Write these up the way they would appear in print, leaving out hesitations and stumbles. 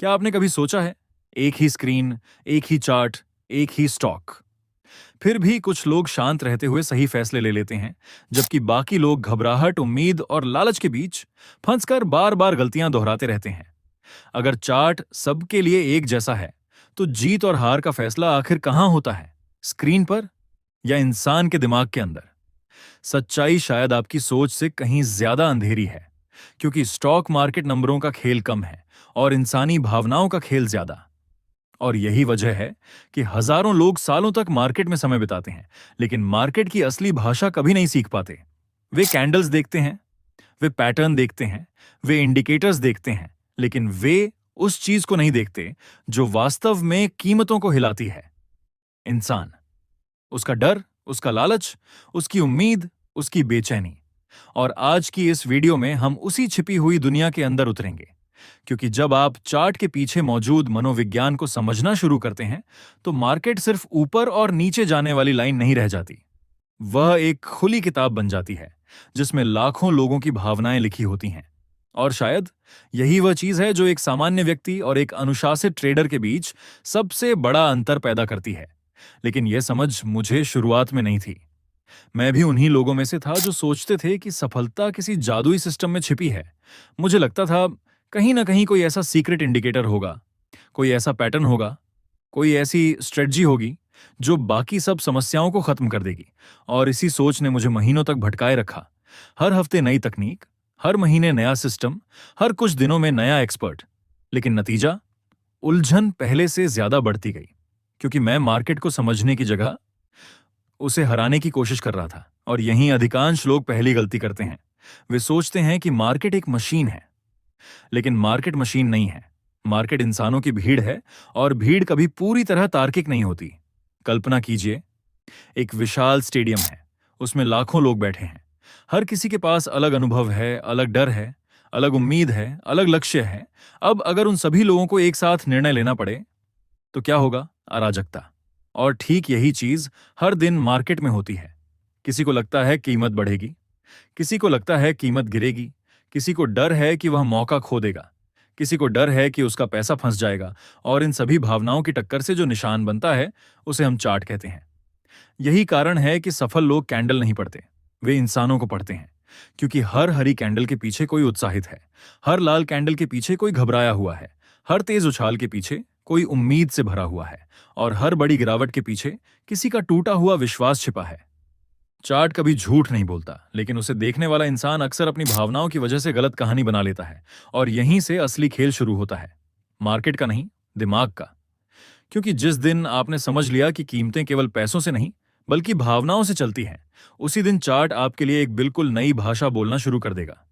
क्या आपने कभी सोचा है, एक ही स्क्रीन, एक ही चार्ट, एक ही स्टॉक, फिर भी कुछ लोग शांत रहते हुए सही फैसले ले लेते हैं, जबकि बाकी लोग घबराहट, उम्मीद और लालच के बीच फंसकर बार बार गलतियां दोहराते रहते हैं। अगर चार्ट सबके लिए एक जैसा है, तो जीत और हार का फैसला आखिर कहां होता है? स्क्रीन पर या इंसान के दिमाग के अंदर? सच्चाई शायद आपकी सोच से कहीं ज्यादा अंधेरी है, क्योंकि स्टॉक मार्केट नंबरों का खेल कम है और इंसानी भावनाओं का खेल ज्यादा। और यही वजह है कि हजारों लोग सालों तक मार्केट में समय बिताते हैं, लेकिन मार्केट की असली भाषा कभी नहीं सीख पाते। वे कैंडल्स देखते हैं, वे पैटर्न देखते हैं, वे इंडिकेटर्स देखते हैं, लेकिन वे उस चीज को नहीं देखते जो वास्तव में कीमतों को हिलाती है। इंसान, उसका डर, उसका लालच, उसकी उम्मीद, उसकी बेचैनी। और आज की इस वीडियो में हम उसी छिपी हुई दुनिया के अंदर उतरेंगे, क्योंकि जब आप चार्ट के पीछे मौजूद मनोविज्ञान को समझना शुरू करते हैं, तो मार्केट सिर्फ ऊपर और नीचे जाने वाली लाइन नहीं रह जाती। वह एक खुली किताब बन जाती है, जिसमें लाखों लोगों की भावनाएं लिखी होती हैं। और शायद यही वह चीज है जो एक सामान्य व्यक्ति और एक अनुशासित ट्रेडर के बीच सबसे बड़ा अंतर पैदा करती है। लेकिन यह समझ मुझे शुरुआत में नहीं थी। मैं भी उन्हीं लोगों में से था जो सोचते थे कि सफलता किसी जादुई सिस्टम में छिपी है। मुझे लगता था कहीं ना कहीं कोई ऐसा सीक्रेट इंडिकेटर होगा, कोई ऐसा पैटर्न होगा, कोई ऐसी स्ट्रेटजी होगी जो बाकी सब समस्याओं को खत्म कर देगी। और इसी सोच ने मुझे महीनों तक भटकाए रखा। हर हफ्ते नई तकनीक, हर महीने नया सिस्टम, हर कुछ दिनों में नया एक्सपर्ट। लेकिन नतीजा, उलझन पहले से ज्यादा बढ़ती गई, क्योंकि मैं मार्केट को समझने की जगह उसे हराने की कोशिश कर रहा था। और यहीं अधिकांश लोग पहली गलती करते हैं। वे सोचते हैं कि मार्केट एक मशीन है, लेकिन मार्केट मशीन नहीं है। मार्केट इंसानों की भीड़ है, और भीड़ कभी पूरी तरह तार्किक नहीं होती। कल्पना कीजिए, एक विशाल स्टेडियम है, उसमें लाखों लोग बैठे हैं। हर किसी के पास अलग अनुभव है, अलग डर है, अलग उम्मीद है, अलग लक्ष्य है। अब अगर उन सभी लोगों को एक साथ निर्णय लेना पड़े, तो क्या होगा? अराजकता। और ठीक यही चीज हर दिन मार्केट में होती है। किसी को लगता है कीमत बढ़ेगी, किसी को लगता है कीमत गिरेगी, किसी को डर है कि वह मौका खो देगा, किसी को डर है कि उसका पैसा फंस जाएगा। और इन सभी भावनाओं की टक्कर से जो निशान बनता है, उसे हम चार्ट कहते हैं। यही कारण है कि सफल लोग कैंडल नहीं पढ़ते, वे इंसानों को पढ़ते हैं। क्योंकि हर हरी कैंडल के पीछे कोई उत्साहित है, हर लाल कैंडल के पीछे कोई घबराया हुआ है, हर तेज उछाल के पीछे कोई उम्मीद से भरा हुआ है, और हर बड़ी गिरावट के पीछे किसी का टूटा हुआ विश्वास छिपा है। चार्ट कभी झूठ नहीं बोलता, लेकिन उसे देखने वाला इंसान अक्सर अपनी भावनाओं की वजह से गलत कहानी बना लेता है। और यहीं से असली खेल शुरू होता है, मार्केट का नहीं, दिमाग का। क्योंकि जिस दिन आपने समझ लिया कि कीमतें केवल पैसों से नहीं, बल्कि भावनाओं से चलती हैं, उसी दिन चार्ट आपके लिए एक बिल्कुल नई भाषा बोलना शुरू कर देगा।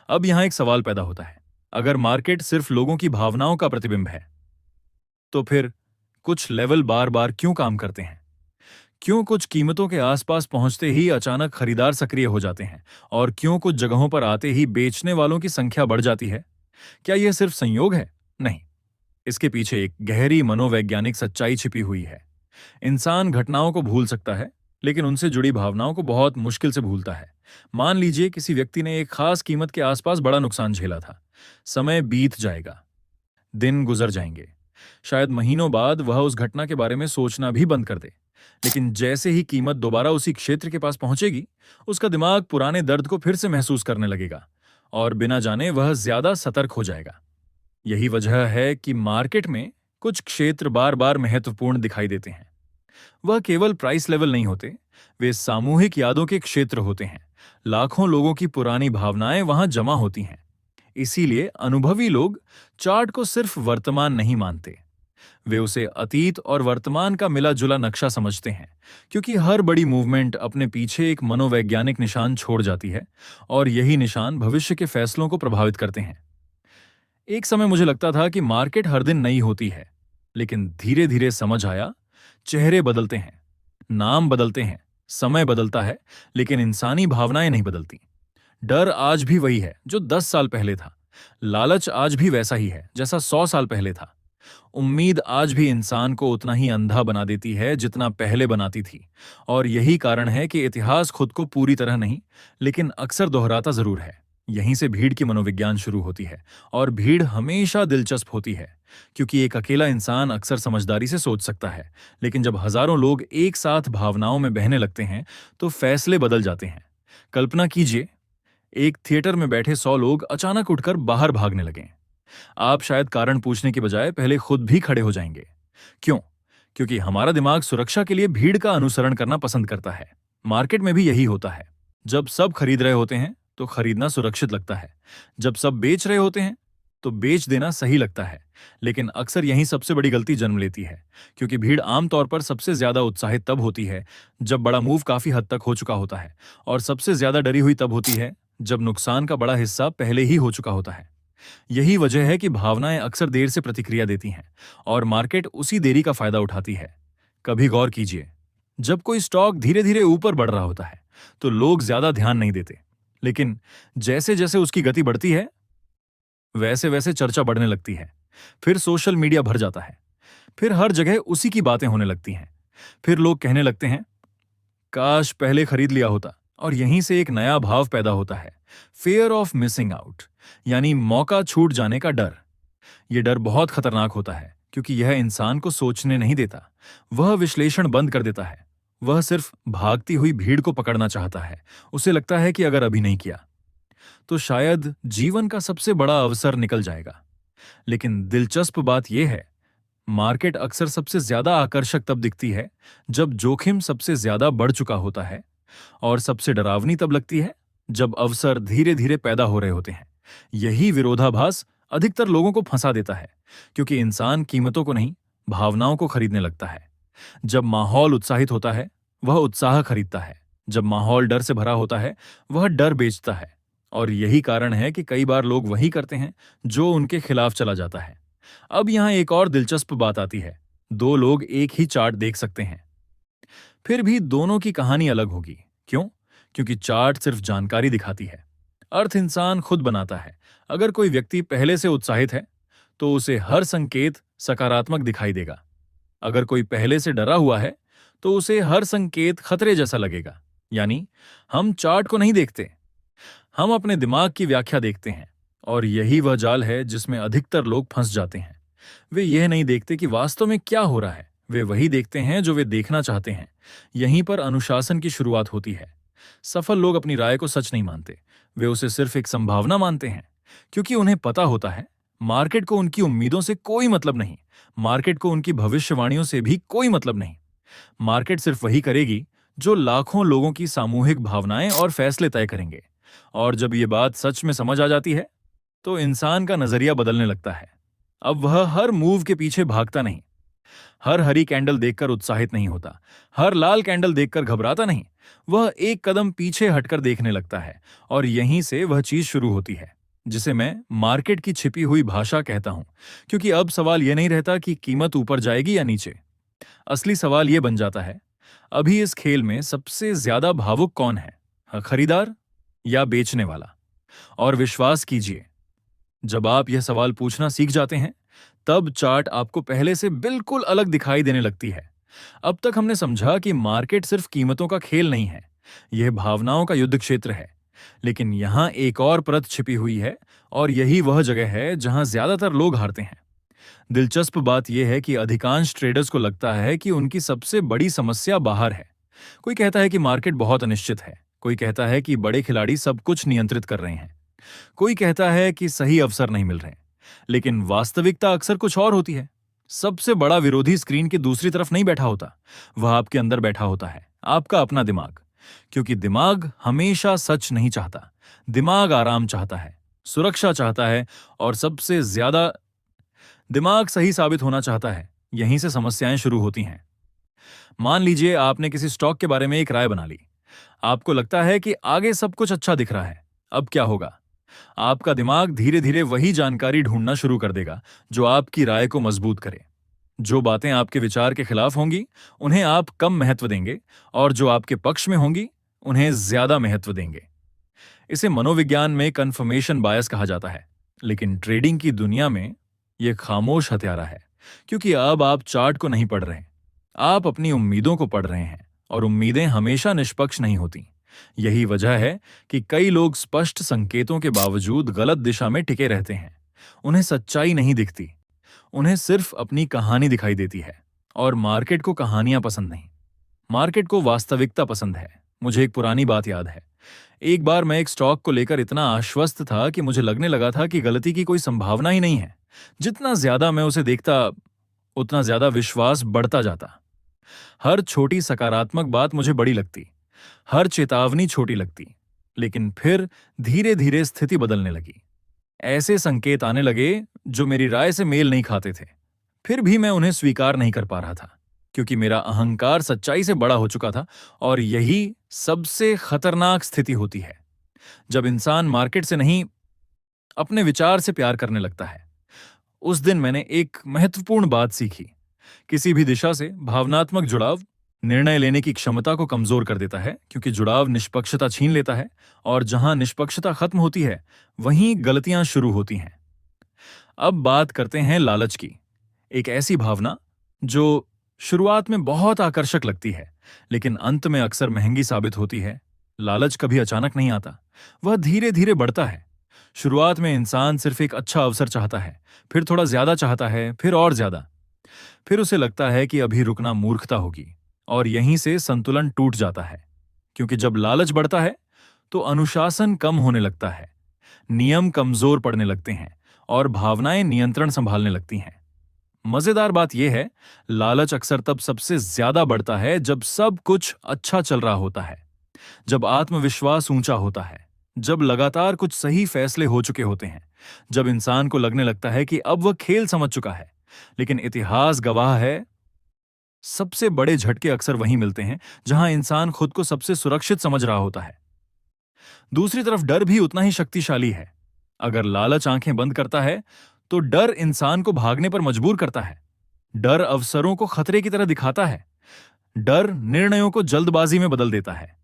अब यहां एक सवाल पैदा होता है, अगर मार्केट सिर्फ लोगों की भावनाओं का प्रतिबिंब है, तो फिर कुछ लेवल बार बार क्यों काम करते हैं? क्यों कुछ कीमतों के आसपास पहुंचते ही अचानक खरीदार सक्रिय हो जाते हैं, और क्यों कुछ जगहों पर आते ही बेचने वालों की संख्या बढ़ जाती है? क्या यह सिर्फ संयोग है? नहीं, इसके पीछे एक गहरी मनोवैज्ञानिक सच्चाई छिपी हुई है। इंसान घटनाओं को भूल सकता है, लेकिन उनसे जुड़ी भावनाओं को बहुत मुश्किल से भूलता है। मान लीजिए किसी व्यक्ति ने एक खास कीमत के आसपास बड़ा नुकसान झेला था। समय बीत जाएगा, दिन गुजर जाएंगे, शायद महीनों बाद वह उस घटना के बारे में सोचना भी बंद कर दे। लेकिन जैसे ही कीमत दोबारा उसी क्षेत्र के पास पहुंचेगी, उसका दिमाग पुराने दर्द को फिर से महसूस करने लगेगा, और बिना जाने वह ज्यादा सतर्क हो जाएगा। यही वजह है कि मार्केट में कुछ क्षेत्र बार बार महत्वपूर्ण दिखाई देते हैं। वह केवल प्राइस लेवल नहीं होते, वे सामूहिक यादों के क्षेत्र होते हैं। लाखों लोगों की पुरानी भावनाएं वहां जमा होती हैं। इसीलिए अनुभवी लोग चार्ट को सिर्फ वर्तमान नहीं मानते, वे उसे अतीत और वर्तमान का मिला जुला नक्शा समझते हैं। क्योंकि हर बड़ी मूवमेंट अपने पीछे एक मनोवैज्ञानिक निशान छोड़ जाती है, और यही निशान भविष्य के फैसलों को प्रभावित करते हैं। एक समय मुझे लगता था कि मार्केट हर दिन नई होती है, लेकिन धीरे धीरे समझ आया, चेहरे बदलते हैं, नाम बदलते हैं, समय बदलता है, लेकिन इंसानी भावनाएं नहीं बदलती। डर आज भी वही है जो 10 साल पहले था, लालच आज भी वैसा ही है जैसा 100 साल पहले था, उम्मीद आज भी इंसान को उतना ही अंधा बना देती है जितना पहले बनाती थी। और यही कारण है कि इतिहास खुद को पूरी तरह नहीं, लेकिन अक्सर दोहराता जरूर है। यहीं से भीड़ की मनोविज्ञान शुरू होती है। और भीड़ हमेशा दिलचस्प होती है, क्योंकि एक अकेला इंसान अक्सर समझदारी से सोच सकता है, लेकिन जब हजारों लोग एक साथ भावनाओं में बहने लगते हैं तो फैसले बदल जाते हैं। कल्पना कीजिए, एक थिएटर में बैठे 100 लोग अचानक उठकर बाहर भागने लगें। आप शायद कारण पूछने के बजाय पहले खुद भी खड़े हो जाएंगे। क्यों? क्योंकि हमारा दिमाग सुरक्षा के लिए भीड़ का अनुसरण करना पसंद करता है। मार्केट में भी यही होता है। जब सब खरीद रहे होते हैं तो खरीदना सुरक्षित लगता है। जब सब बेच रहे होते हैं तो बेच देना सही लगता है। लेकिन अक्सर यही सबसे बड़ी गलती जन्म लेती है, क्योंकि भीड़ आमतौर पर सबसे ज्यादा उत्साहित तब होती है जब बड़ा मूव काफी हद तक हो चुका होता है, और सबसे ज्यादा डरी हुई तब होती है जब नुकसान का बड़ा हिस्सा पहले ही हो चुका होता है। यही वजह है कि भावनाएं अक्सर देर से प्रतिक्रिया देती हैं और मार्केट उसी देरी का फायदा उठाती है। कभी गौर कीजिए, जब कोई स्टॉक धीरे धीरे ऊपर बढ़ रहा होता है तो लोग ज्यादा ध्यान नहीं देते, लेकिन जैसे जैसे उसकी गति बढ़ती है वैसे वैसे चर्चा बढ़ने लगती है। फिर सोशल मीडिया भर जाता है, फिर हर जगह उसी की बातें होने लगती हैं। फिर लोग कहने लगते हैं, काश पहले खरीद लिया होता। और यहीं से एक नया भाव पैदा होता है, फेयर ऑफ मिसिंग आउट, यानी मौका छूट जाने का डर। यह डर बहुत खतरनाक होता है, क्योंकि यह इंसान को सोचने नहीं देता। वह विश्लेषण बंद कर देता है। वह सिर्फ भागती हुई भीड़ को पकड़ना चाहता है। उसे लगता है कि अगर अभी नहीं किया तो शायद जीवन का सबसे बड़ा अवसर निकल जाएगा। लेकिन दिलचस्प बात यह है, मार्केट अक्सर सबसे ज्यादा आकर्षक तब दिखती है जब जोखिम सबसे ज्यादा बढ़ चुका होता है, और सबसे डरावनी तब लगती है जब अवसर धीरे धीरे पैदा हो रहे होते हैं। यही विरोधाभास अधिकतर लोगों को फंसा देता है, क्योंकि इंसान कीमतों को नहीं, भावनाओं को खरीदने लगता है। जब माहौल उत्साहित होता है वह उत्साह खरीदता है। जब माहौल डर से भरा होता है वह डर बेचता है। और यही कारण है कि कई बार लोग वही करते हैं जो उनके खिलाफ चला जाता है। अब यहां एक और दिलचस्प बात आती है। दो लोग एक ही चार्ट देख सकते हैं, फिर भी दोनों की कहानी अलग होगी। क्यों? क्योंकि चार्ट सिर्फ जानकारी दिखाती है, अर्थ इंसान खुद बनाता है। अगर कोई व्यक्ति पहले से उत्साहित है तो उसे हर संकेत सकारात्मक दिखाई देगा। अगर कोई पहले से डरा हुआ है तो उसे हर संकेत खतरे जैसा लगेगा। यानी हम चार्ट को नहीं देखते, हम अपने दिमाग की व्याख्या देखते हैं। और यही वह जाल है जिसमें अधिकतर लोग फंस जाते हैं। वे यह नहीं देखते कि वास्तव में क्या हो रहा है, वे वही देखते हैं जो वे देखना चाहते हैं। यहीं पर अनुशासन की शुरुआत होती है। सफल लोग अपनी राय को सच नहीं मानते, वे उसे सिर्फ एक संभावना मानते हैं, क्योंकि उन्हें पता होता है मार्केट को उनकी उम्मीदों से कोई मतलब नहीं, मार्केट को उनकी भविष्यवाणियों से भी कोई मतलब नहीं। मार्केट सिर्फ वही करेगी जो लाखों लोगों की सामूहिक भावनाएं और फैसले तय करेंगे। और जब ये बात सच में समझ आ जाती है तो इंसान का नजरिया बदलने लगता है। अब वह हर मूव के पीछे भागता नहीं, हर हरी कैंडल देखकर उत्साहित नहीं होता, हर लाल कैंडल देखकर घबराता नहीं। वह एक कदम पीछे हटकर देखने लगता है। और यहीं से वह चीज शुरू होती है जिसे मैं मार्केट की छिपी हुई भाषा कहता हूं। क्योंकि अब सवाल यह नहीं रहता कि कीमत ऊपर जाएगी या नीचे। असली सवाल यह बन जाता है, अभी इस खेल में सबसे ज्यादा भावुक कौन है, खरीदार या बेचने वाला? और विश्वास कीजिए, जब आप यह सवाल पूछना सीख जाते हैं तब चार्ट आपको पहले से बिल्कुल अलग दिखाई देने लगती है। अब तक हमने समझा कि मार्केट सिर्फ कीमतों का खेल नहीं है, यह भावनाओं का युद्ध क्षेत्र है। लेकिन यहां एक और परत छिपी हुई है, और यही वह जगह है जहां ज्यादातर लोग हारते हैं। दिलचस्प बात यह है कि अधिकांश ट्रेडर्स को लगता है कि उनकी सबसे बड़ी समस्या बाहर है। कोई कहता है कि मार्केट बहुत अनिश्चित है, कोई कहता है कि बड़े खिलाड़ी सब कुछ नियंत्रित कर रहे हैं, कोई कहता है कि सही अवसर नहीं मिल रहे। लेकिन वास्तविकता अक्सर कुछ और होती है। सबसे बड़ा विरोधी स्क्रीन की दूसरी तरफ नहीं बैठा होता, वह आपके अंदर बैठा होता है, आपका अपना दिमाग। क्योंकि दिमाग हमेशा सच नहीं चाहता, दिमाग आराम चाहता है, सुरक्षा चाहता है, और सबसे ज्यादा दिमाग सही साबित होना चाहता है। यहीं से समस्याएं शुरू होती हैं। मान लीजिए आपने किसी स्टॉक के बारे में एक राय बना ली। आपको लगता है कि आगे सब कुछ अच्छा दिख रहा है। अब क्या होगा? आपका दिमाग धीरे धीरे वही जानकारी ढूंढना शुरू कर देगा जो आपकी राय को मजबूत करे। जो बातें आपके विचार के खिलाफ होंगी उन्हें आप कम महत्व देंगे, और जो आपके पक्ष में होंगी उन्हें ज्यादा महत्व देंगे। इसे मनोविज्ञान में कन्फर्मेशन बायस कहा जाता है। लेकिन ट्रेडिंग की दुनिया में यह खामोश हत्यारा है, क्योंकि अब आप चार्ट को नहीं पढ़ रहे, आप अपनी उम्मीदों को पढ़ रहे हैं। और उम्मीदें हमेशा निष्पक्ष नहीं होती। यही वजह है कि कई लोग स्पष्ट संकेतों के बावजूद गलत दिशा में टिके रहते हैं। उन्हें सच्चाई नहीं दिखती, उन्हें सिर्फ अपनी कहानी दिखाई देती है। और मार्केट को कहानियां पसंद नहीं, मार्केट को वास्तविकता पसंद है। मुझे एक पुरानी बात याद है। एक बार मैं एक स्टॉक को लेकर इतना आश्वस्त था कि मुझे लगने लगा था कि गलती की कोई संभावना ही नहीं है। जितना ज्यादा मैं उसे देखता, उतना ज्यादा विश्वास बढ़ता जाता। हर छोटी सकारात्मक बात मुझे बड़ी लगती, हर चेतावनी छोटी लगती। लेकिन फिर धीरे धीरे स्थिति बदलने लगी। ऐसे संकेत आने लगे जो मेरी राय से मेल नहीं खाते थे। फिर भी मैं उन्हें स्वीकार नहीं कर पा रहा था, क्योंकि मेरा अहंकार सच्चाई से बड़ा हो चुका था। और यही सबसे खतरनाक स्थिति होती है, जब इंसान मार्केट से नहीं, अपने विचार से प्यार करने लगता है। उस दिन मैंने एक महत्वपूर्ण बात सीखी। किसी भी दिशा से भावनात्मक जुड़ाव निर्णय लेने की क्षमता को कमजोर कर देता है, क्योंकि जुड़ाव निष्पक्षता छीन लेता है। और जहां निष्पक्षता खत्म होती है, वहीं गलतियां शुरू होती हैं। अब बात करते हैं लालच की। एक ऐसी भावना जो शुरुआत में बहुत आकर्षक लगती है, लेकिन अंत में अक्सर महंगी साबित होती है। लालच कभी अचानक नहीं आता, वह धीरे धीरे बढ़ता है। शुरुआत में इंसान सिर्फ एक अच्छा अवसर चाहता है, फिर थोड़ा ज्यादा चाहता है, फिर और ज्यादा। फिर उसे लगता है कि अभी रुकना मूर्खता होगी, और यहीं से संतुलन टूट जाता है। क्योंकि जब लालच बढ़ता है तो अनुशासन कम होने लगता है, नियम कमजोर पड़ने लगते हैं, और भावनाएं नियंत्रण संभालने लगती हैं। मजेदार बात यह है, लालच अक्सर तब सबसे ज्यादा बढ़ता है जब सब कुछ अच्छा चल रहा होता है, जब आत्मविश्वास ऊंचा होता है, जब लगातार कुछ सही फैसले हो चुके होते हैं, जब इंसान को लगने लगता है कि अब वह खेल समझ चुका है। लेकिन इतिहास गवाह है, सबसे बड़े झटके अक्सर वहीं मिलते हैं जहां इंसान खुद को सबसे सुरक्षित समझ रहा होता है। दूसरी तरफ डर भी उतना ही शक्तिशाली है। अगर लालच आंखें बंद करता है, तो डर इंसान को भागने पर मजबूर करता है। डर अवसरों को खतरे की तरह दिखाता है। डर निर्णयों को जल्दबाजी में बदल देता है।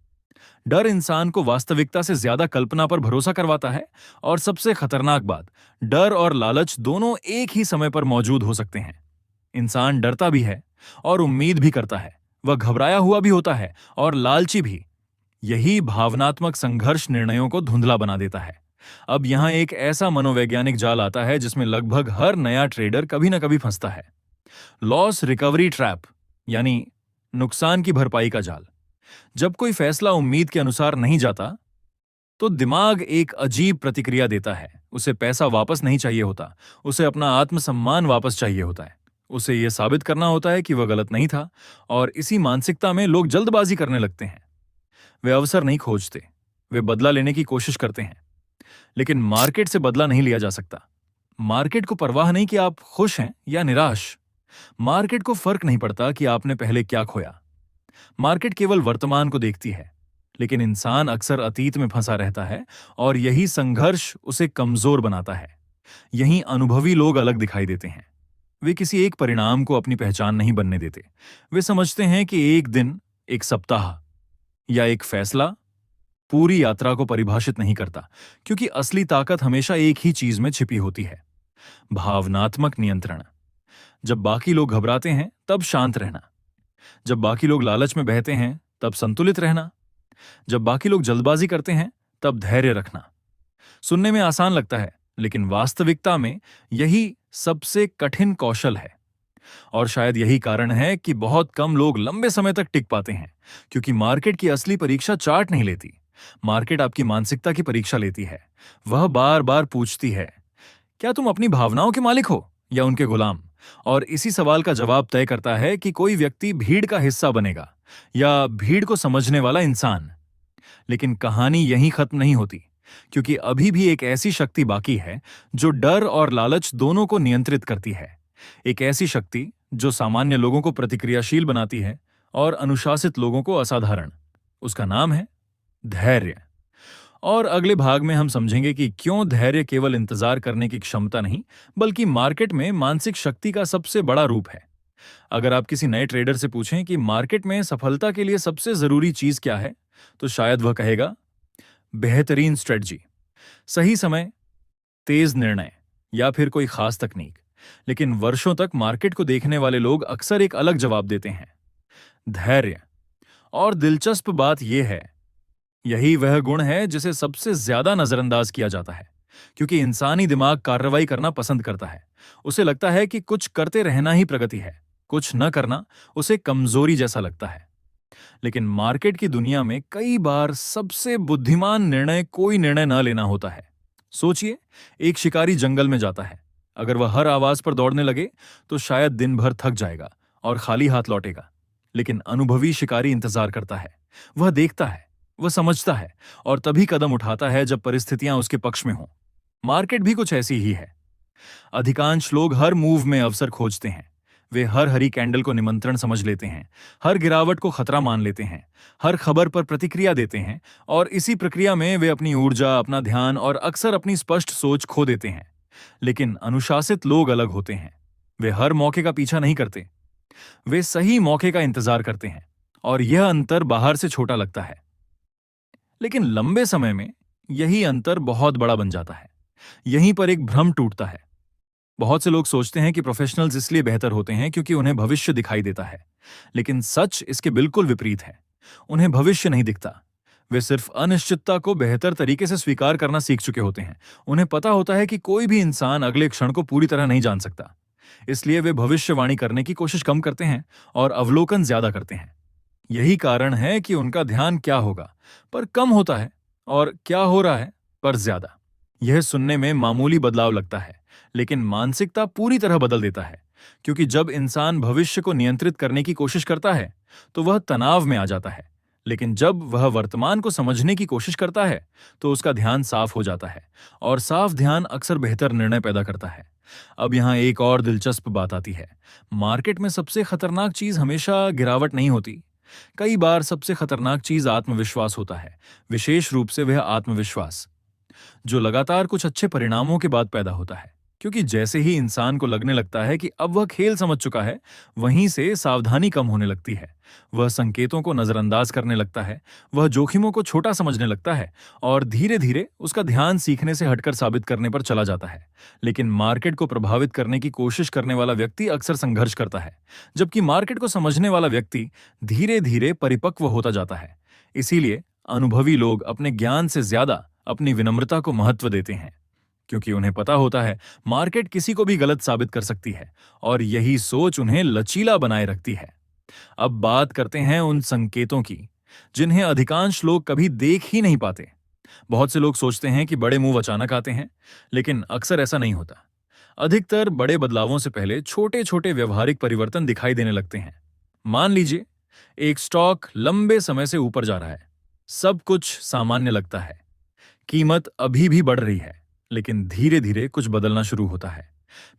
डर इंसान को वास्तविकता से ज्यादा कल्पना पर भरोसा करवाता है। और सबसे खतरनाक बात, डर और लालच दोनों एक ही समय पर मौजूद हो सकते हैं। इंसान डरता भी है और उम्मीद भी करता है। वह घबराया हुआ भी होता है और लालची भी। यही भावनात्मक संघर्ष निर्णयों को धुंधला बना देता है। अब यहां एक ऐसा मनोवैज्ञानिक जाल आता है जिसमें लगभग हर नया ट्रेडर कभी ना कभी फंसता है। लॉस रिकवरी ट्रैप, यानी नुकसान की भरपाई का जाल। जब कोई फैसला उम्मीद के अनुसार नहीं जाता, तो दिमाग एक अजीब प्रतिक्रिया देता है। उसे पैसा वापस नहीं चाहिए होता, उसे अपना आत्मसम्मान वापस चाहिए होता है, उसे यह साबित करना होता है कि वह गलत नहीं था। और इसी मानसिकता में लोग जल्दबाजी करने लगते हैं। वे अवसर नहीं खोजते, वे बदला लेने की कोशिश करते हैं। लेकिन मार्केट से बदला नहीं लिया जा सकता। मार्केट को परवाह नहीं कि आप खुश हैं या निराश। मार्केट को फर्क नहीं पड़ता कि आपने पहले क्या खोया। मार्केट केवल वर्तमान को देखती है, लेकिन इंसान अक्सर अतीत में फंसा रहता है, और यही संघर्ष उसे कमजोर बनाता है। यहीं अनुभवी लोग अलग दिखाई देते हैं। वे किसी एक परिणाम को अपनी पहचान नहीं बनने देते। वे समझते हैं कि एक दिन, एक सप्ताह या एक फैसला पूरी यात्रा को परिभाषित नहीं करता, क्योंकि असली ताकत हमेशा एक ही चीज में छिपी होती है, भावनात्मक नियंत्रण। जब बाकी लोग घबराते हैं, तब शांत रहना। जब बाकी लोग लालच में बहते हैं, तब संतुलित रहना। जब बाकी लोग जल्दबाजी करते हैं, तब धैर्य रखना। सुनने में आसान लगता है, लेकिन वास्तविकता में यही सबसे कठिन कौशल है। और शायद यही कारण है कि बहुत कम लोग लंबे समय तक टिक पाते हैं, क्योंकि मार्केट की असली परीक्षा चार्ट नहीं लेती। मार्केट आपकी मानसिकता की परीक्षा लेती है। वह बार बार पूछती है, क्या तुम अपनी भावनाओं के मालिक हो या उनके गुलाम? और इसी सवाल का जवाब तय करता है कि कोई व्यक्ति भीड़ का हिस्सा बनेगा या भीड़ को समझने वाला इंसान। लेकिन कहानी यहीं खत्म नहीं होती, क्योंकि अभी भी एक ऐसी शक्ति बाकी है जो डर और लालच दोनों को नियंत्रित करती है। एक ऐसी शक्ति जो सामान्य लोगों को प्रतिक्रियाशील बनाती है और अनुशासित लोगों को असाधारण। उसका नाम है धैर्य। और अगले भाग में हम समझेंगे कि क्यों धैर्य केवल इंतजार करने की क्षमता नहीं, बल्कि मार्केट में मानसिक शक्ति का सबसे बड़ा रूप है। अगर आप किसी नए ट्रेडर से पूछें कि मार्केट में सफलता के लिए सबसे जरूरी चीज क्या है, तो शायद वह कहेगा बेहतरीन स्ट्रेटजी, सही समय, तेज निर्णय, या फिर कोई खास तकनीक। लेकिन वर्षों तक मार्केट को देखने वाले लोग अक्सर एक अलग जवाब देते हैं, धैर्य। और दिलचस्प बात यह है यही वह गुण है जिसे सबसे ज्यादा नजरअंदाज किया जाता है, क्योंकि इंसानी दिमाग कार्रवाई करना पसंद करता है। उसे लगता है कि कुछ करते रहना ही प्रगति है, कुछ न करना उसे कमजोरी जैसा लगता है। लेकिन मार्केट की दुनिया में कई बार सबसे बुद्धिमान निर्णय कोई निर्णय न लेना होता है। सोचिए, एक शिकारी जंगल में जाता है। अगर वह हर आवाज पर दौड़ने लगे तो शायद दिन भर थक जाएगा और खाली हाथ लौटेगा। लेकिन अनुभवी शिकारी इंतजार करता है, वह देखता है, वह समझता है और तभी कदम उठाता है जब परिस्थितियां उसके पक्ष में हों। मार्केट भी कुछ ऐसी ही है। अधिकांश लोग हर मूव में अवसर खोजते हैं। वे हर हरी कैंडल को निमंत्रण समझ लेते हैं, हर गिरावट को खतरा मान लेते हैं, हर खबर पर प्रतिक्रिया देते हैं और इसी प्रक्रिया में वे अपनी ऊर्जा, अपना ध्यान और अक्सर अपनी स्पष्ट सोच खो देते हैं। लेकिन अनुशासित लोग अलग होते हैं। वे हर मौके का पीछा नहीं करते, वे सही मौके का इंतजार करते हैं और यह अंतर बाहर से छोटा लगता है, लेकिन लंबे समय में यही अंतर बहुत बड़ा बन जाता है। यहीं पर एक भ्रम टूटता है। बहुत से लोग सोचते हैं कि प्रोफेशनल्स इसलिए बेहतर होते हैं क्योंकि उन्हें भविष्य दिखाई देता है, लेकिन सच इसके बिल्कुल विपरीत है। उन्हें भविष्य नहीं दिखता, वे सिर्फ अनिश्चितता को बेहतर तरीके से स्वीकार करना सीख चुके होते हैं। उन्हें पता होता है कि कोई भी इंसान अगले क्षण को पूरी तरह नहीं जान सकता, इसलिए वे भविष्यवाणी करने की कोशिश कम करते हैं और अवलोकन ज्यादा करते हैं। यही कारण है कि उनका ध्यान क्या होगा पर कम होता है और क्या हो रहा है पर ज्यादा। यह सुनने में मामूली बदलाव लगता है, लेकिन मानसिकता पूरी तरह बदल देता है, क्योंकि जब इंसान भविष्य को नियंत्रित करने की कोशिश करता है तो वह तनाव में आ जाता है, लेकिन जब वह वर्तमान को समझने की कोशिश करता है तो उसका ध्यान साफ हो जाता है और साफ ध्यान अक्सर बेहतर निर्णय पैदा करता है। अब यहाँ एक और दिलचस्प बात आती है। मार्केट में सबसे खतरनाक चीज हमेशा गिरावट नहीं होती। कई बार सबसे खतरनाक चीज आत्मविश्वास होता है, विशेष रूप से वह आत्मविश्वास जो लगातार कुछ अच्छे परिणामों के बाद पैदा होता है। क्योंकि जैसे ही इंसान को लगने लगता है कि अब वह खेल समझ चुका है, वहीं से सावधानी कम होने लगती है। वह संकेतों को नजरअंदाज करने लगता है, वह जोखिमों को छोटा समझने लगता है और धीरे धीरे उसका ध्यान सीखने से हटकर साबित करने पर चला जाता है। लेकिन मार्केट को प्रभावित करने की कोशिश करने वाला व्यक्ति अक्सर संघर्ष करता है, जबकि मार्केट को समझने वाला व्यक्ति धीरे धीरे परिपक्व होता जाता है। इसीलिए अनुभवी लोग अपने ज्ञान से ज्यादा अपनी विनम्रता को महत्व देते हैं, क्योंकि उन्हें पता होता है मार्केट किसी को भी गलत साबित कर सकती है और यही सोच उन्हें लचीला बनाए रखती है। अब बात करते हैं उन संकेतों की जिन्हें अधिकांश लोग कभी देख ही नहीं पाते। बहुत से लोग सोचते हैं कि बड़े मूव अचानक आते हैं, लेकिन अक्सर ऐसा नहीं होता। अधिकतर बड़े बदलावों से पहले छोटे छोटे व्यवहारिक परिवर्तन दिखाई देने लगते हैं। मान लीजिए, एक स्टॉक लंबे समय से ऊपर जा रहा है, सब कुछ सामान्य लगता है, कीमत अभी भी बढ़ रही है, लेकिन धीरे धीरे कुछ बदलना शुरू होता है।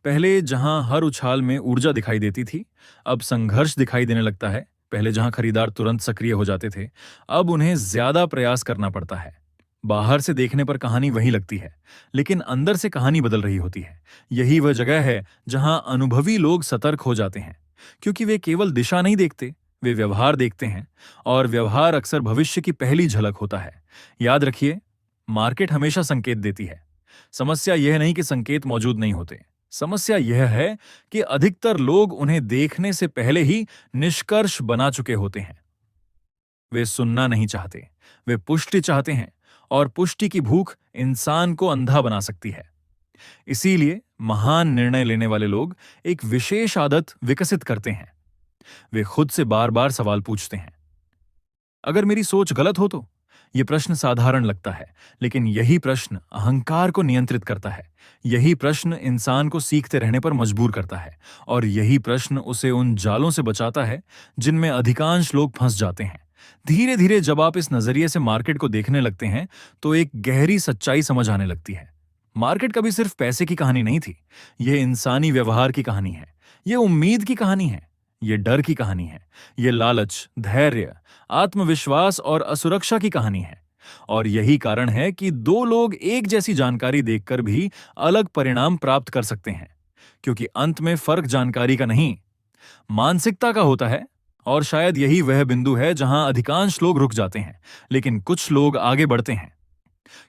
पहले जहां हर उछाल में ऊर्जा दिखाई देती थी, अब संघर्ष दिखाई देने लगता है। पहले जहां खरीदार तुरंत सक्रिय हो जाते थे, अब उन्हें ज्यादा प्रयास करना पड़ता है। बाहर से देखने पर कहानी वही लगती है, लेकिन अंदर से कहानी बदल रही होती है। यही वह जगह है जहां अनुभवी लोग सतर्क हो जाते हैं, क्योंकि वे केवल दिशा नहीं देखते, वे व्यवहार देखते हैं और व्यवहार अक्सर भविष्य की पहली झलक होता है। याद रखिए, मार्केट हमेशा संकेत देती है। समस्या यह नहीं कि संकेत मौजूद नहीं होते, समस्या यह है कि अधिकतर लोग उन्हें देखने से पहले ही निष्कर्ष बना चुके होते हैं। वे सुनना नहीं चाहते, वे पुष्टि चाहते हैं और पुष्टि की भूख इंसान को अंधा बना सकती है। इसीलिए महान निर्णय लेने वाले लोग एक विशेष आदत विकसित करते हैं। वे खुद से बार बार सवाल पूछते हैं, अगर मेरी सोच गलत हो तो? यह प्रश्न साधारण लगता है, लेकिन यही प्रश्न अहंकार को नियंत्रित करता है। यही प्रश्न इंसान को सीखते रहने पर मजबूर करता है और यही प्रश्न उसे उन जालों से बचाता है जिनमें अधिकांश लोग फंस जाते हैं। धीरे धीरे जब आप इस नजरिए से मार्केट को देखने लगते हैं तो एक गहरी सच्चाई समझ आने लगती है। मार्केट कभी सिर्फ पैसे की कहानी नहीं थी, यह इंसानी व्यवहार की कहानी है, यह उम्मीद की कहानी है, ये डर की कहानी है, ये लालच, धैर्य, आत्मविश्वास और असुरक्षा की कहानी है। और यही कारण है कि दो लोग एक जैसी जानकारी देखकर भी अलग परिणाम प्राप्त कर सकते हैं, क्योंकि अंत में फर्क जानकारी का नहीं, मानसिकता का होता है। और शायद यही वह बिंदु है जहां अधिकांश लोग रुक जाते हैं, लेकिन कुछ लोग आगे बढ़ते हैं,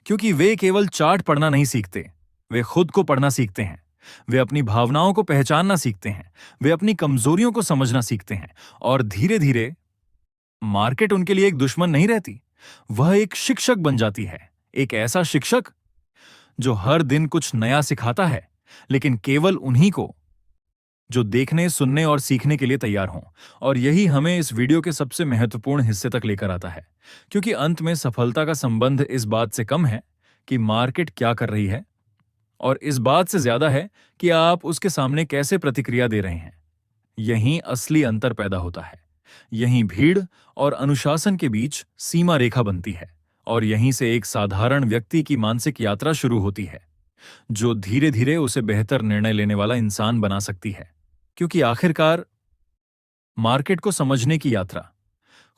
क्योंकि वे केवल चार्ट पढ़ना नहीं सीखते, वे खुद को पढ़ना सीखते हैं। वे अपनी भावनाओं को पहचानना सीखते हैं, वे अपनी कमजोरियों को समझना सीखते हैं और धीरे धीरे मार्केट उनके लिए एक दुश्मन नहीं रहती, वह एक शिक्षक बन जाती है, एक ऐसा शिक्षक जो हर दिन कुछ नया सिखाता है, लेकिन केवल उन्हीं को जो देखने, सुनने और सीखने के लिए तैयार हों। और यही हमें इस वीडियो के सबसे महत्वपूर्ण हिस्से तक लेकर आता है, क्योंकि अंत में सफलता का संबंध इस बात से कम है कि मार्केट क्या कर रही है, और इस बात से ज्यादा है कि आप उसके सामने कैसे प्रतिक्रिया दे रहे हैं। यहीं असली अंतर पैदा होता है। यहीं भीड़ और अनुशासन के बीच सीमा रेखा बनती है, और यहीं से एक साधारण व्यक्ति की मानसिक यात्रा शुरू होती है, जो धीरे धीरे उसे बेहतर निर्णय लेने वाला इंसान बना सकती है। क्योंकि आखिरकार मार्केट को समझने की यात्रा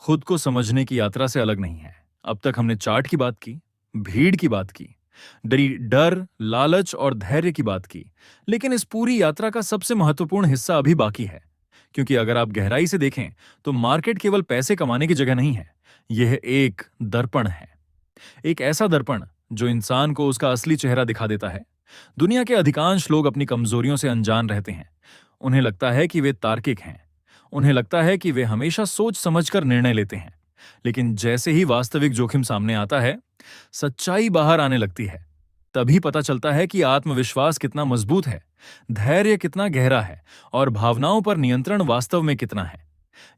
खुद को समझने की यात्रा से अलग नहीं है। अब तक हमने चार्ट की बात की, भीड़ की बात की, डर, लालच और धैर्य की बात की, लेकिन इस पूरी यात्रा का सबसे महत्वपूर्ण हिस्सा अभी बाकी है। क्योंकि अगर आप गहराई से देखें तो मार्केट केवल पैसे कमाने की जगह नहीं है, यह एक दर्पण है। एक ऐसा दर्पण जो इंसान को उसका असली चेहरा दिखा देता है। दुनिया के अधिकांश लोग अपनी कमजोरियों से अनजान रहते हैं। उन्हें लगता है कि वे तार्किक हैं, उन्हें लगता है कि वे हमेशा सोच समझकर निर्णय लेते हैं। लेकिन जैसे ही वास्तविक जोखिम सामने आता है, सच्चाई बाहर आने लगती है। तभी पता चलता है कि आत्मविश्वास कितना मजबूत है, धैर्य कितना गहरा है, और भावनाओं पर नियंत्रण वास्तव में कितना है।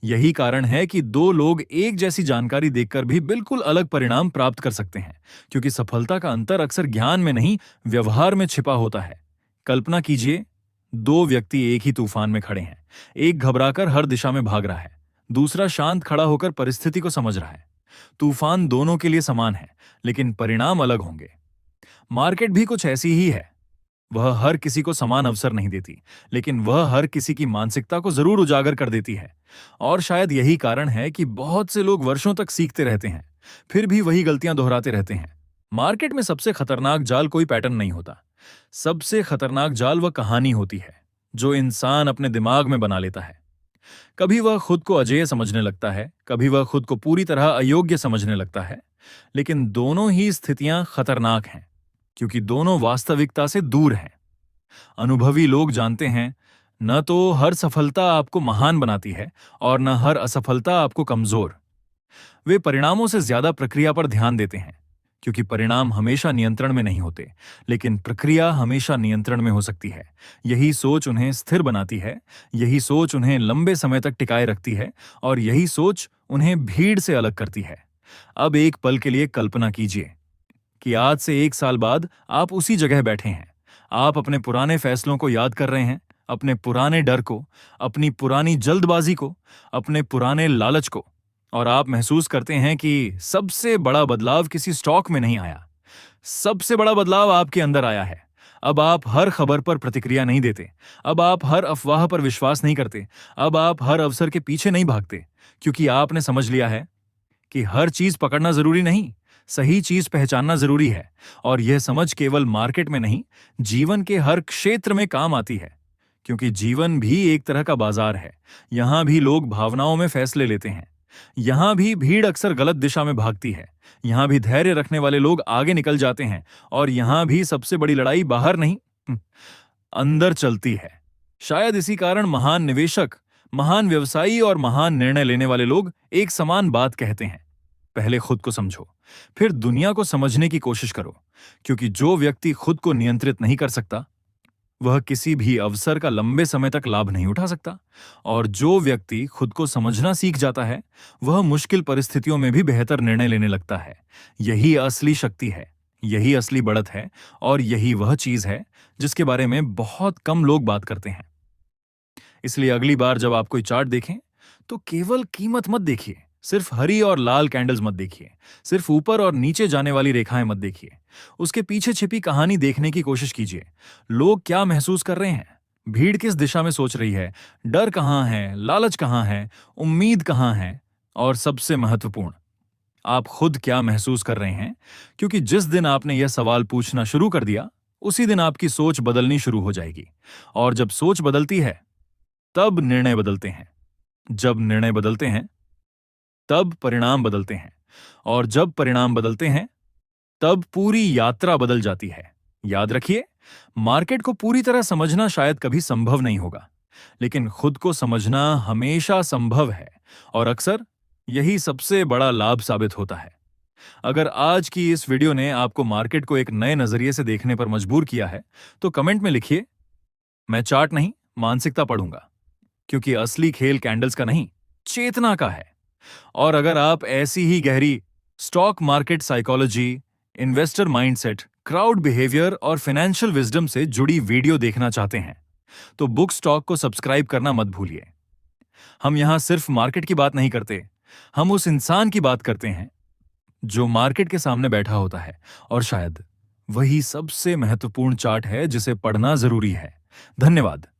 यही कारण है कि दो लोग एक जैसी जानकारी देखकर भी बिल्कुल अलग परिणाम प्राप्त कर सकते हैं, क्योंकि सफलता का अंतर अक्सर ज्ञान में नहीं, व्यवहार में छिपा होता है। कल्पना कीजिए, दो व्यक्ति एक ही तूफान में खड़े हैं। एक घबराकर हर दिशा में भाग रहा है, दूसरा शांत खड़ा होकर परिस्थिति को समझ रहा है। तूफान दोनों के लिए समान है, लेकिन परिणाम अलग होंगे। मार्केट भी कुछ ऐसी ही है। वह हर किसी को समान अवसर नहीं देती, लेकिन वह हर किसी की मानसिकता को जरूर उजागर कर देती है। और शायद यही कारण है कि बहुत से लोग वर्षों तक सीखते रहते हैं, फिर भी वही गलतियां दोहराते रहते हैं। मार्केट में सबसे खतरनाक जाल कोई पैटर्न नहीं होता। सबसे खतरनाक जाल वह कहानी होती है जो इंसान अपने दिमाग में बना लेता है। कभी वह खुद को अजेय समझने लगता है, कभी वह खुद को पूरी तरह अयोग्य समझने लगता है। लेकिन दोनों ही स्थितियां खतरनाक हैं, क्योंकि दोनों वास्तविकता से दूर हैं। अनुभवी लोग जानते हैं, न तो हर सफलता आपको महान बनाती है और न हर असफलता आपको कमजोर। वे परिणामों से ज्यादा प्रक्रिया पर ध्यान देते हैं, क्योंकि परिणाम हमेशा नियंत्रण में नहीं होते, लेकिन प्रक्रिया हमेशा नियंत्रण में हो सकती है। यही सोच उन्हें स्थिर बनाती है, यही सोच उन्हें लंबे समय तक टिकाए रखती है, और यही सोच उन्हें भीड़ से अलग करती है। अब एक पल के लिए कल्पना कीजिए कि आज से 1 साल बाद आप उसी जगह बैठे हैं। आप अपने पुराने फैसलों को याद कर रहे हैं, अपने पुराने डर को, अपनी पुरानी जल्दबाजी को, अपने पुराने लालच को, और आप महसूस करते हैं कि सबसे बड़ा बदलाव किसी स्टॉक में नहीं आया, सबसे बड़ा बदलाव आपके अंदर आया है। अब आप हर खबर पर प्रतिक्रिया नहीं देते, अब आप हर अफवाह पर विश्वास नहीं करते, अब आप हर अवसर के पीछे नहीं भागते, क्योंकि आपने समझ लिया है कि हर चीज पकड़ना जरूरी नहीं, सही चीज पहचानना जरूरी है। और यह समझ केवल मार्केट में नहीं, जीवन के हर क्षेत्र में काम आती है, क्योंकि जीवन भी एक तरह का बाजार है। यहां भी लोग भावनाओं में फैसले लेते हैं, यहां भी भीड़ अक्सर गलत दिशा में भागती है, यहां भी धैर्य रखने वाले लोग आगे निकल जाते हैं, और यहां भी सबसे बड़ी लड़ाई बाहर नहीं, अंदर चलती है। शायद इसी कारण महान निवेशक, महान व्यवसायी और महान निर्णय लेने वाले लोग एक समान बात कहते हैं: पहले खुद को समझो, फिर दुनिया को समझने की कोशिश करो। क्योंकि जो व्यक्ति खुद को नियंत्रित नहीं कर सकता, वह किसी भी अवसर का लंबे समय तक लाभ नहीं उठा सकता। और जो व्यक्ति खुद को समझना सीख जाता है, वह मुश्किल परिस्थितियों में भी बेहतर निर्णय लेने लगता है। यही असली शक्ति है, यही असली बढ़त है, और यही वह चीज है जिसके बारे में बहुत कम लोग बात करते हैं। इसलिए अगली बार जब आप कोई चार्ट देखें, तो केवल कीमत मत देखिए, सिर्फ हरी और लाल कैंडल्स मत देखिए, सिर्फ ऊपर और नीचे जाने वाली रेखाएं मत देखिए। उसके पीछे छिपी कहानी देखने की कोशिश कीजिए। लोग क्या महसूस कर रहे हैं, भीड़ किस दिशा में सोच रही है, डर कहां है, लालच कहां है, उम्मीद कहां है, और सबसे महत्वपूर्ण, आप खुद क्या महसूस कर रहे हैं। क्योंकि जिस दिन आपने यह सवाल पूछना शुरू कर दिया, उसी दिन आपकी सोच बदलनी शुरू हो जाएगी। और जब सोच बदलती है, तब निर्णय बदलते हैं। जब निर्णय बदलते हैं, तब परिणाम बदलते हैं। और जब परिणाम बदलते हैं, तब पूरी यात्रा बदल जाती है। याद रखिए, मार्केट को पूरी तरह समझना शायद कभी संभव नहीं होगा, लेकिन खुद को समझना हमेशा संभव है, और अक्सर यही सबसे बड़ा लाभ साबित होता है। अगर आज की इस वीडियो ने आपको मार्केट को एक नए नजरिए से देखने पर मजबूर किया है, तो कमेंट में लिखिए, मैं चार्ट नहीं, मानसिकता पढ़ूंगा। क्योंकि असली खेल कैंडल्स का नहीं, चेतना का है। और अगर आप ऐसी ही गहरी stock market psychology, investor mindset, crowd behaviour और फाइनेंशियल विजडम से जुड़ी वीडियो देखना चाहते हैं, तो बुक स्टॉक को सब्सक्राइब करना मत भूलिए। हम यहां सिर्फ मार्केट की बात नहीं करते, हम उस इंसान की बात करते हैं जो मार्केट के सामने बैठा होता है, और शायद वही सबसे महत्वपूर्ण चार्ट है जिसे पढ़ना जरूरी है। धन्यवाद।